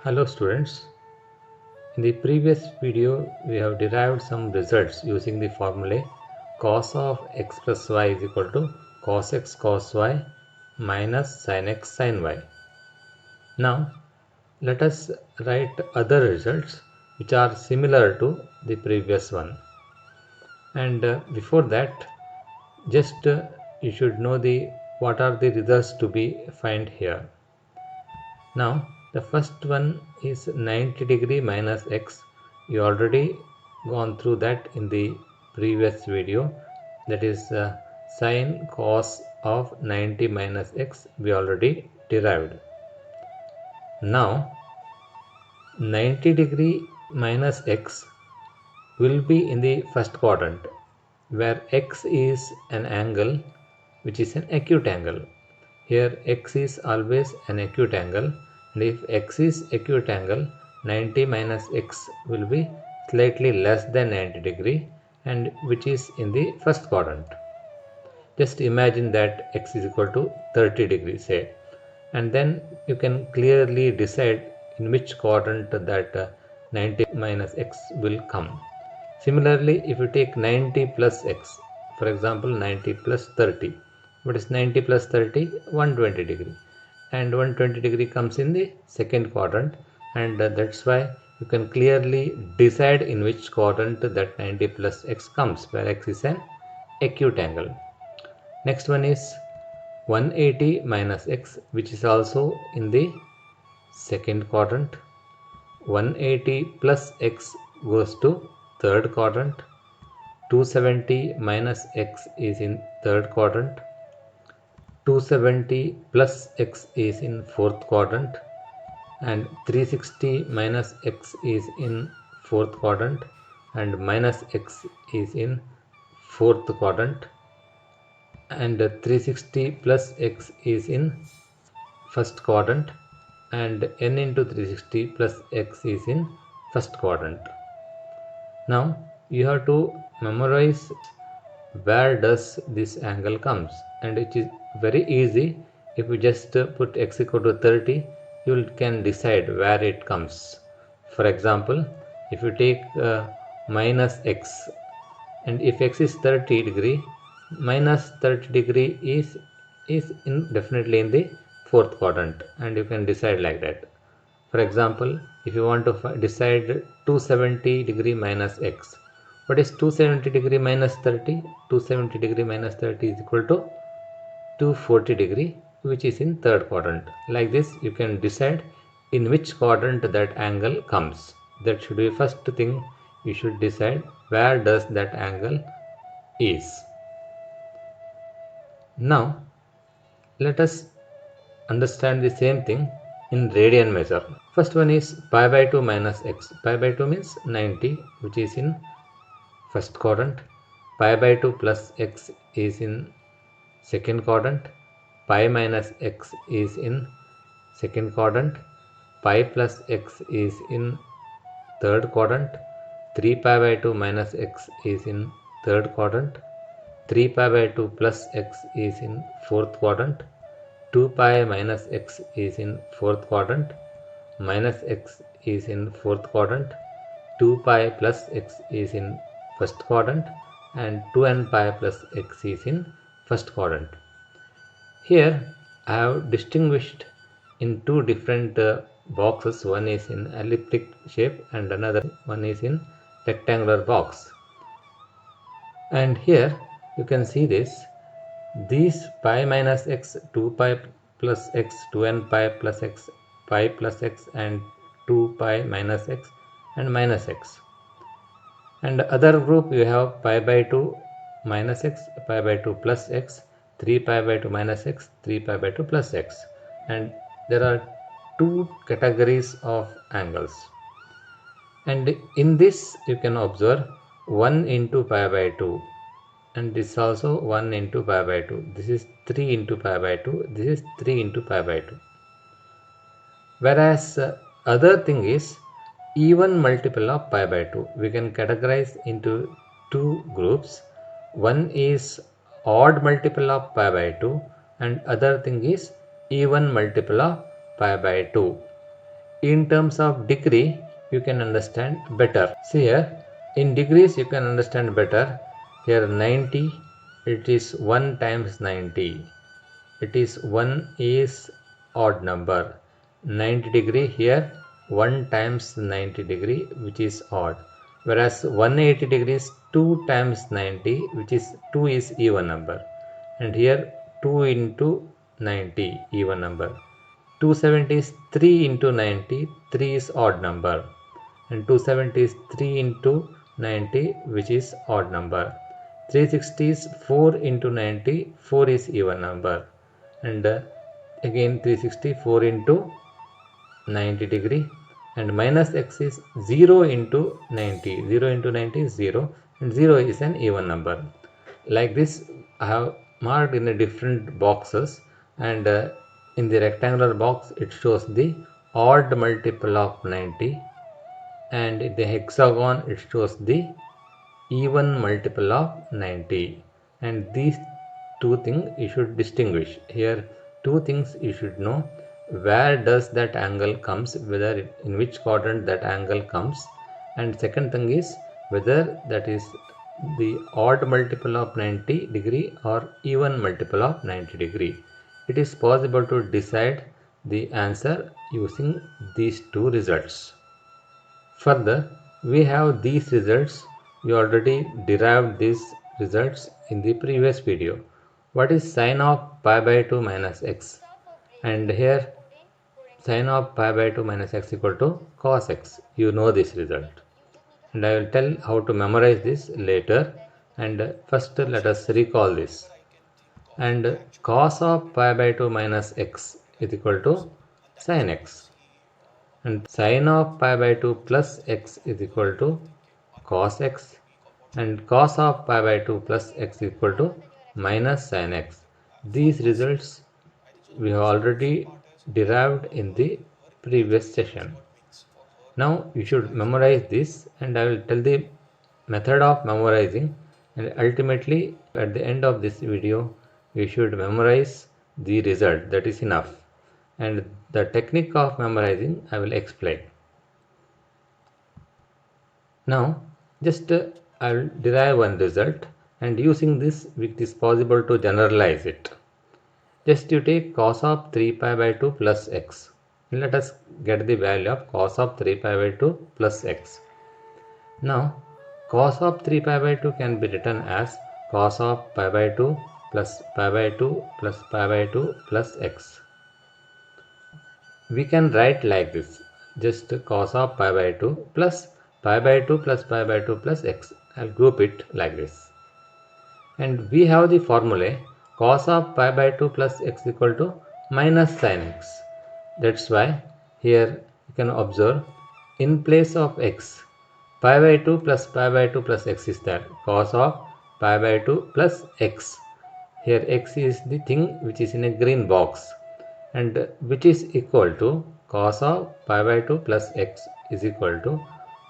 Hello students, in the previous video we have derived some results using the formula cos of x plus y is equal to cos x cos y minus sin x sin y. Now let us write other results which are similar to the previous one, and before that just you should know the what are the results to be find here. Now the first one is 90° minus x. You already gone through that in the previous video. That is sine cos of 90 minus x we already derived. Now 90° minus x will be in the first quadrant where x is an angle which is an acute angle. Here x is always an acute angle, and if x is acute angle, 90 minus x will be slightly less than 90° and which is in the first quadrant. Just imagine that x is equal to 30 degrees say, and then you can clearly decide in which quadrant that 90 minus x will come. Similarly, if you take 90 plus x, for example 90 plus 30, what is 90 plus 30? 120°, and 120° comes in the second quadrant, and that's why you can clearly decide in which quadrant that 90 plus x comes, where x is an acute angle. Next one is 180 minus x, which is also in the second quadrant. 180 plus x goes to third quadrant. 270 minus x is in third quadrant. 270 plus x is in fourth quadrant, and 360 minus x is in fourth quadrant, and minus x is in fourth quadrant, and 360 plus x is in first quadrant, and n into 360 plus x is in first quadrant. Now you have to memorize where does this angle comes, and it is very easy. If you just put x equal to 30, you can decide where it comes. For example, if you take minus x, and if x is 30°, minus 30° is definitely in the fourth quadrant, and you can decide like that. For example, if you want to decide 270° minus x, what is 270° minus 30? 270° minus 30 is equal to 240°, which is in third quadrant. Like this, you can decide in which quadrant that angle comes. That should be first thing you should decide, where does that angle is. Now let us understand the same thing in radian measure. First one is pi by 2 minus x. Pi by 2 means 90, which is in first quadrant. Pi by 2 plus x is in second quadrant. Pi minus x is in second quadrant. Pi plus x is in third quadrant. 3 pi by 2 minus x is in third quadrant. 3 pi by 2 plus x is in fourth quadrant. 2 pi minus x is in fourth quadrant. Minus x is in fourth quadrant. 2 pi plus x is in first quadrant, and 2n pi plus x is in first quadrant. Here I have distinguished in two different boxes. One is in elliptic shape and another one is in rectangular box. And here you can see this. These pi minus x, 2 pi plus x, 2n pi plus x, pi plus x, and 2 pi minus x and minus x. And other group you have pi by 2 minus x, pi by 2 plus x, 3 pi by 2 minus x, 3 pi by 2 plus x. And there are two categories of angles. And in this you can observe 1 into pi by 2. And this is also 1 into pi by 2. This is 3 into pi by 2. This is 3 into pi by 2. Whereas other thing is even multiple of pi by 2. We can categorize into two groups. One is odd multiple of pi by 2, and other thing is even multiple of pi by 2. in terms of degree you can understand better. See here, in degrees you can understand better. Here 90, it is 1 times 90. It is 1 is odd number. 90 degree here 1 times 90 degree which is odd. Whereas 180 degrees 2 times 90 which is 2 is even number. And here 2 into 90 even number. 270 is 3 into 90, 3 is odd number, and 270 is 3 into 90 which is odd number. 360 is 4 into 90, 4 is even number, and again 360 4 into 90 degree, and minus x is 0 into 90, 0 into 90 is 0, and 0 is an even number. Like this I have marked in the different boxes, and in the rectangular box it shows the odd multiple of 90, and in the hexagon it shows the even multiple of 90, and these two things you should distinguish. Here two things you should know: where does that angle comes, whether in which quadrant that angle comes, and second thing is whether that is the odd multiple of 90 degree or even multiple of 90 degree. It is possible to decide the answer using these two results. Further, we have these results. We already derived these results in the previous video. What is sine of pi by 2 minus x? And here sine of pi by 2 minus x equal to cos x. You know this result. And I will tell how to memorize this later. And first let us recall this. And cos of pi by 2 minus x is equal to sin x. And sine of pi by 2 plus x is equal to cos x, and cos of pi by 2 plus x is equal to minus sin x. These results we have already derived in the previous session. Now you should memorize this, and I will tell the method of memorizing, and ultimately at the end of this video you should memorize the result. That is enough, and the technique of memorizing I will explain. Now just I will derive one result, and using this it is possible to generalize it. Just you take cos of 3 pi by 2 plus x. Let us get the value of cos of 3 pi by 2 plus x. Now cos of 3 pi by 2 can be written as cos of pi by 2 plus pi by 2 plus pi by 2 plus x. We can write like this, just cos of pi by 2 plus pi by 2 plus pi by 2 plus x. I'll group it like this. And we have the formula cos of pi by 2 plus x equal to minus sin x. That's why here you can observe in place of x, pi by 2 plus pi by 2 plus x is there. Cos of pi by 2 plus x. Here x is the thing which is in a green box, and which is equal to cos of pi by 2 plus x is equal to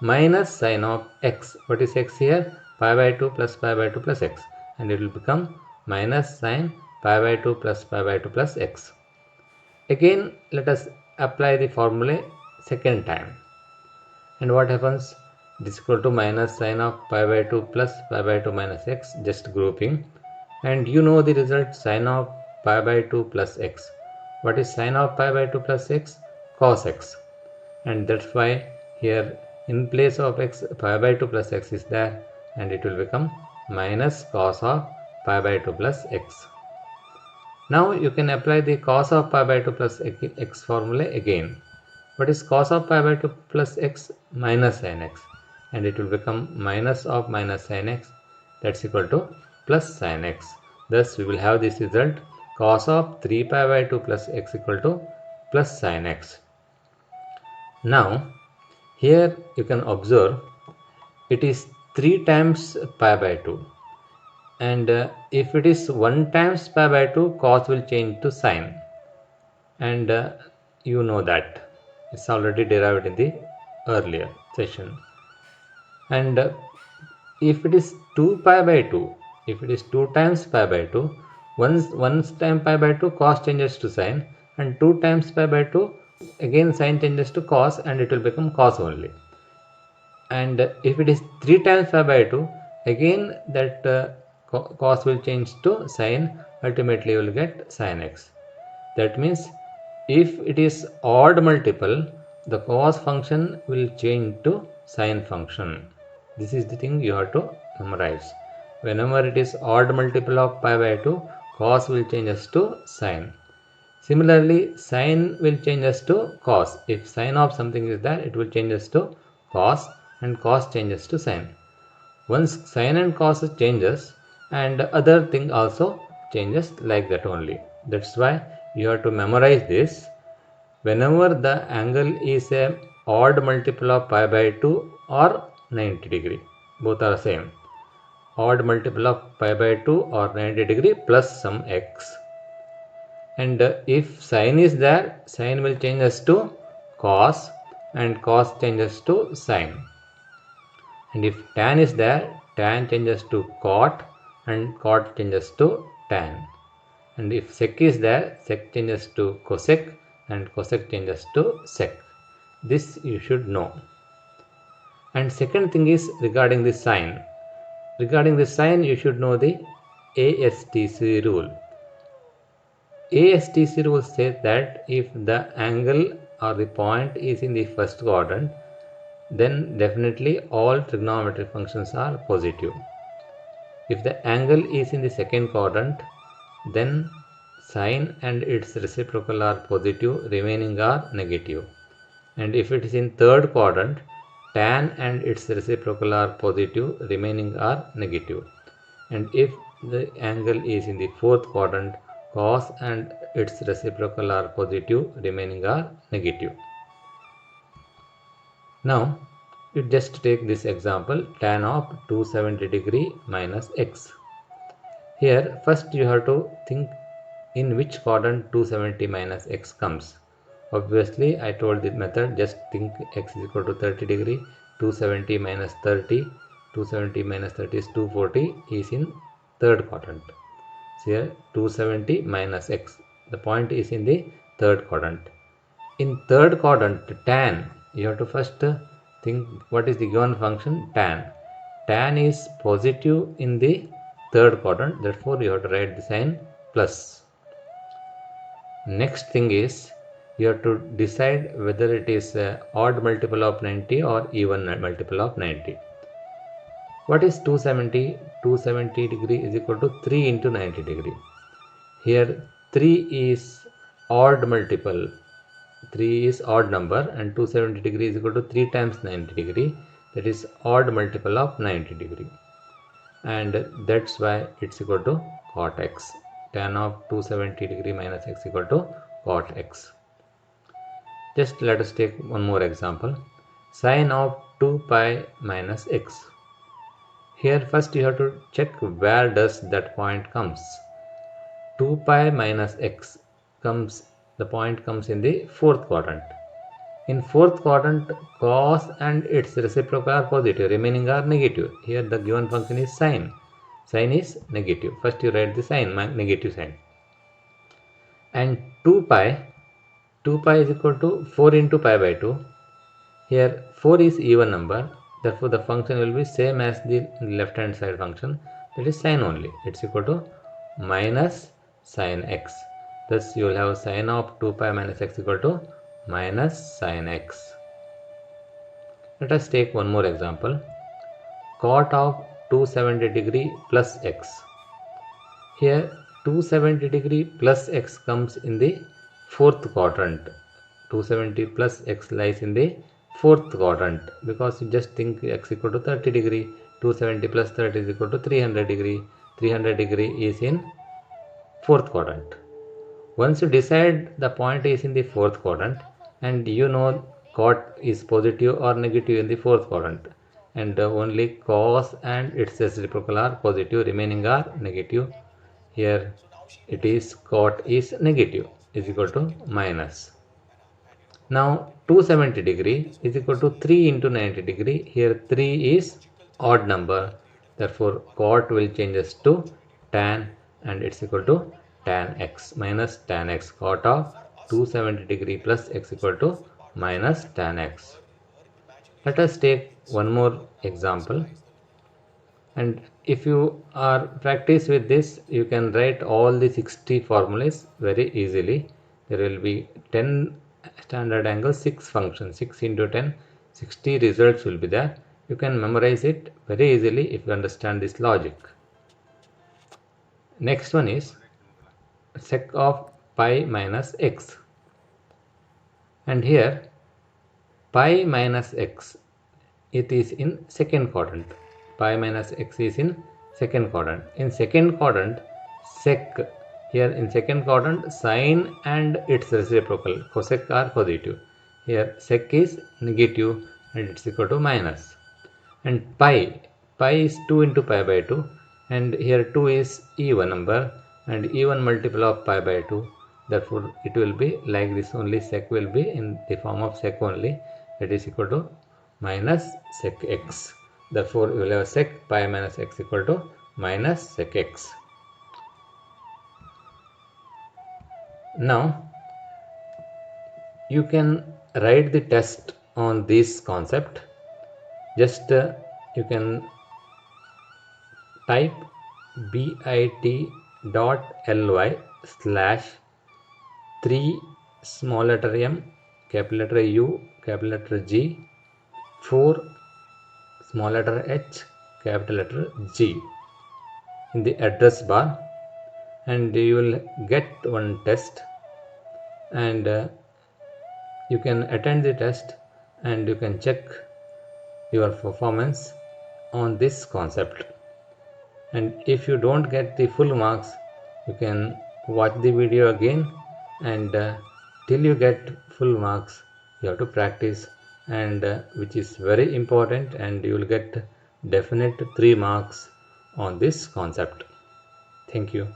minus sin of x. What is x here? Pi by 2 plus pi by 2 plus x, and it will become minus sin pi by 2 plus pi by 2 plus x. Again let us apply the formula second time, and what happens? This is equal to minus sin of pi by 2 plus pi by 2 minus x, just grouping, and you know the result sin of pi by 2 plus x. What is sin of pi by 2 plus x? Cos x, and that's why here in place of x, pi by 2 plus x is there, and it will become minus cos of pi by 2 plus x. Now you can apply the cos of pi by 2 plus x formula again. What is cos of pi by 2 plus x? Minus sin x, and it will become minus of minus sin x, that's equal to plus sin x. Thus we will have this result cos of 3 pi by 2 plus x equal to plus sin x. Now here you can observe it is 3 times pi by 2, and if it is 1 times pi by 2, cos will change to sin, and you know that it's already derived in the earlier session. And if it is 2 pi by 2, if it is 2 times pi by 2, once time pi by 2, cos changes to sin, and 2 times pi by 2, again sin changes to cos and it will become cos only. And if it is 3 times pi by 2, again that cos will change to sin, ultimately you will get sin x. That means if it is odd multiple, the cos function will change to sin function. This is the thing you have to memorize. Whenever it is odd multiple of pi by 2, cos will changes to sin. Similarly, sin will changes to cos. If sin of something is there, it will changes to cos, and cos changes to sin. Once sin and cos changes, and other thing also changes like that only. That's why you have to memorize this. Whenever the angle is a odd multiple of pi by 2 or 90 degree, both are same. Odd multiple of pi by 2 or 90 degree plus some x. And if sin is there, sin will changes to cos, and cos changes to sin. And if tan is there, tan changes to cot, and cot changes to tan. And if sec is there, sec changes to cosec, and cosec changes to sec. This you should know. And second thing is regarding the sine. Regarding the sine, you should know the ASTC rule. ASTC rule says that if the angle or the point is in the first quadrant, then definitely all trigonometric functions are positive. If the angle is in the second quadrant, then sine and its reciprocal are positive, remaining are negative. And if it is in third quadrant, tan and its reciprocal are positive, remaining are negative. And if the angle is in the fourth quadrant, cos and its reciprocal are positive, remaining are negative. Now you just take this example, tan of 270 degree minus x. Here first you have to think in which quadrant 270 minus x comes. Obviously I told the method, just think x is equal to 30 degree, 270 minus 30, 270 minus 30 is 240, is in third quadrant. So here 270 minus x, the point is in the third quadrant. In third quadrant, tan, you have to first think what is the given function, tan. Tan is positive in the third quadrant, therefore you have to write the sign plus. Next thing is you have to decide whether it is odd multiple of 90 or even multiple of 90. What is 270? 270 degree is equal to 3 into 90 degree. Here 3 is odd multiple. 3 is odd number and 270 degree is equal to 3 times 90 degree, that is odd multiple of 90 degree, and that's why it's equal to cot x. Tan of 270 degree minus x equal to cot x. Just let us take one more example, sine of 2 pi minus x. Here first you have to check where does that point comes. 2 pi minus x comes, the point comes in the fourth quadrant. In fourth quadrant, cos and its reciprocal are positive, remaining are negative. Here the given function is sine. Sine is negative. First you write the sign, negative sign. And 2 pi is equal to 4 into pi by 2. Here 4 is even number. Therefore the function will be same as the left hand side function. That is sine only. It's equal to minus sine x. Thus you will have sine of 2 pi minus x equal to minus sine x. Let us take one more example, cot of 270 degree plus x. Here 270 degree plus x comes in the fourth quadrant. 270 plus x lies in the fourth quadrant because you just think x equal to 30 degree, 270 plus 30 is equal to 300 degree. 300 degree is in fourth quadrant. Once you decide the point is in the fourth quadrant and you know cot is positive or negative in the fourth quadrant, and only cos and its reciprocal are positive, remaining are negative. Here it is cot is negative, is equal to minus. Now 270 degree is equal to 3 into 90 degree. Here 3 is odd number, therefore cot will changes to tan and it's equal to tan x minus tan x. Cot of 270 degree plus x equal to minus tan x. Let us take one more example, and if you are practice with this, you can write all the 60 formulas very easily. There will be 10 standard angles, 6 functions, 6 into 10, 60 results will be there. You can memorize it very easily if you understand this logic. Next one is sec of pi minus x, and here pi minus x, it is in second quadrant. Pi minus x is in second quadrant. In second quadrant, sec, here in second quadrant, sine and its reciprocal, cosec are positive. Here sec is negative and it's equal to minus. And pi is 2 into pi by 2, and here 2 is even number, and even multiple of pi by 2. Therefore it will be like this only, sec will be in the form of sec only, that is equal to minus sec x. Therefore you will have sec pi minus x equal to minus sec x. Now you can write the test on this concept. Just you can type bit.ly/3 small letter m, capital letter U, capital letter G, 4 small letter h, capital letter G in the address bar, and you will get one test, and you can attend the test and you can check your performance on this concept. And if you don't get the full marks, you can watch the video again, and till you get full marks you have to practice, and which is very important, and you will get definite 3 marks on this concept. Thank you.